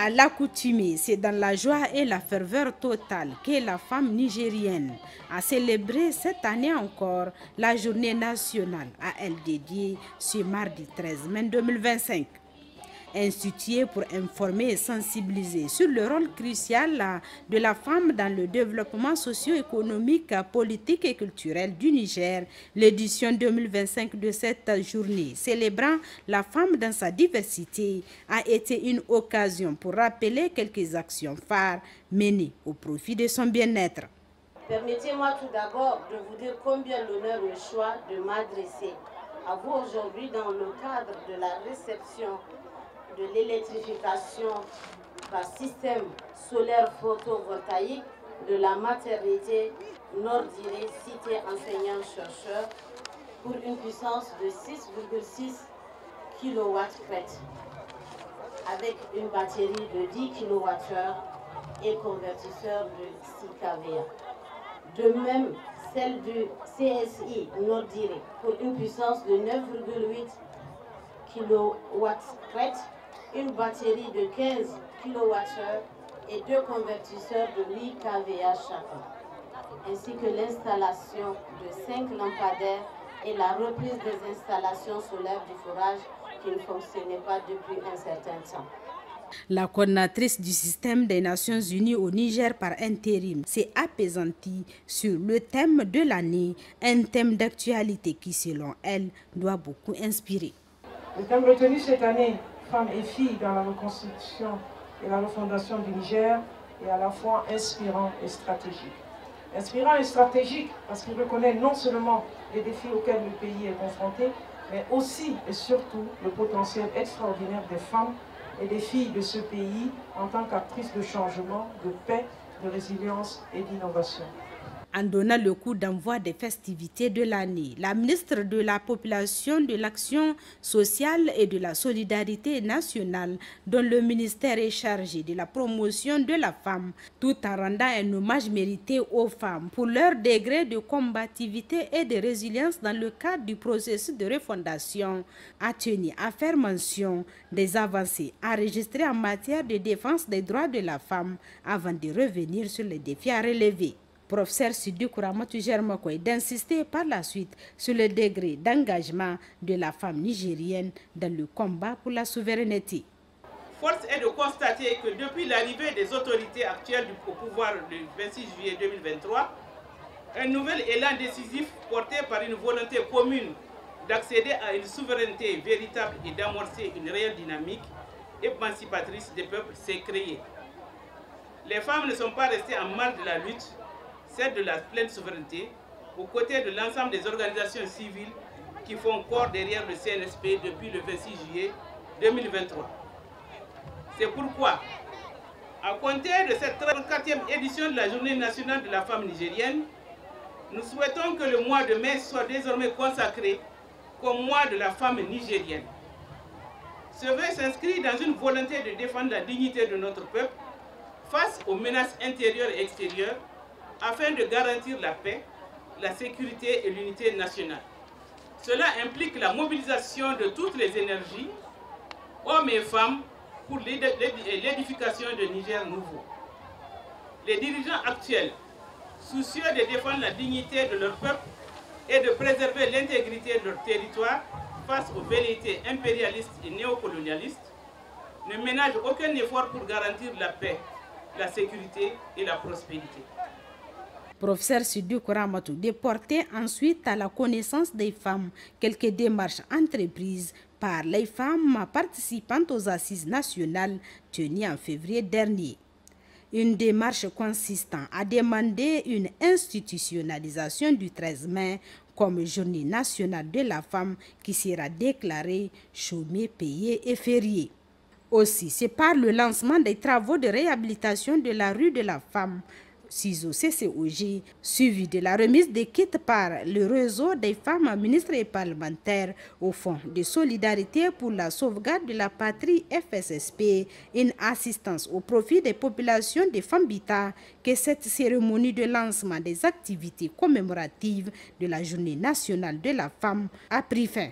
À l'accoutumée, c'est dans la joie et la ferveur totale que la femme nigérienne a célébré cette année encore la journée nationale à elle dédiée ce mardi 13 mai 2025. Instituée pour informer et sensibiliser sur le rôle crucial de la femme dans le développement socio-économique, politique et culturel du Niger, l'édition 2025 de cette journée célébrant la femme dans sa diversité a été une occasion pour rappeler quelques actions phares menées au profit de son bien-être. Permettez-moi tout d'abord de vous dire combien l'honneur me choix de m'adresser à vous aujourd'hui dans le cadre de la réception de l'électrification par système solaire photovoltaïque de la maternité Nord-Diré, cité enseignant-chercheur, pour une puissance de 6,6 kW avec une batterie de 10 kWh et convertisseur de 6 kVA. De même, celle du CSI Nord-Diré pour une puissance de 9,8 kW, une batterie de 15 kWh et 2 convertisseurs de 8 kVA chacun, ainsi que l'installation de 5 lampadaires et la reprise des installations solaires du forage qui ne fonctionnaient pas depuis un certain temps. La coordinatrice du système des Nations Unies au Niger par intérim s'est apaisantie sur le thème de l'année, un thème d'actualité qui, selon elle, doit beaucoup inspirer. Le thème retenu cette année, femmes et filles dans la reconstruction et la refondation du Niger, est à la fois inspirant et stratégique. Inspirant et stratégique parce qu'il reconnaît non seulement les défis auxquels le pays est confronté, mais aussi et surtout le potentiel extraordinaire des femmes et des filles de ce pays en tant qu'actrices de changement, de paix, de résilience et d'innovation. En donnant le coup d'envoi des festivités de l'année, la ministre de la Population, de l'Action sociale et de la Solidarité nationale, dont le ministère est chargé de la promotion de la femme, tout en rendant un hommage mérité aux femmes pour leur degré de combativité et de résilience dans le cadre du processus de refondation, a tenu à faire mention des avancées enregistrées en matière de défense des droits de la femme avant de revenir sur les défis à relever. Professeur Sidou Kouramatou Germakoy d'insister par la suite sur le degré d'engagement de la femme nigérienne dans le combat pour la souveraineté. Force est de constater que depuis l'arrivée des autorités actuelles au pouvoir le 26 juillet 2023, un nouvel élan décisif porté par une volonté commune d'accéder à une souveraineté véritable et d'amorcer une réelle dynamique émancipatrice des peuples s'est créé. Les femmes ne sont pas restées en marge de la lutte, celle de la pleine souveraineté, aux côtés de l'ensemble des organisations civiles qui font corps derrière le CNSP depuis le 26 juillet 2023. C'est pourquoi, à compter de cette 34e édition de la Journée nationale de la femme nigérienne, nous souhaitons que le mois de mai soit désormais consacré comme mois de la femme nigérienne. Ce vœu s'inscrit dans une volonté de défendre la dignité de notre peuple face aux menaces intérieures et extérieures, afin de garantir la paix, la sécurité et l'unité nationale. Cela implique la mobilisation de toutes les énergies, hommes et femmes, pour l'édification de Niger nouveau. Les dirigeants actuels, soucieux de défendre la dignité de leur peuple et de préserver l'intégrité de leur territoire face aux velléités impérialistes et néocolonialistes, ne ménagent aucun effort pour garantir la paix, la sécurité et la prospérité. Professeur Sidou Kouramatou de porter ensuite à la connaissance des femmes quelques démarches entreprises par les femmes participantes aux assises nationales tenues en février dernier. Une démarche consistant à demander une institutionnalisation du 13 mai comme journée nationale de la femme qui sera déclarée chômée, payée et fériée. Aussi, c'est par le lancement des travaux de réhabilitation de la rue de la femme, CISO CCOG, suivi de la remise des kits par le réseau des femmes ministres et parlementaires au Fonds de solidarité pour la sauvegarde de la patrie FSSP, une assistance au profit des populations des Fambita, que cette cérémonie de lancement des activités commémoratives de la Journée nationale de la femme a pris fin.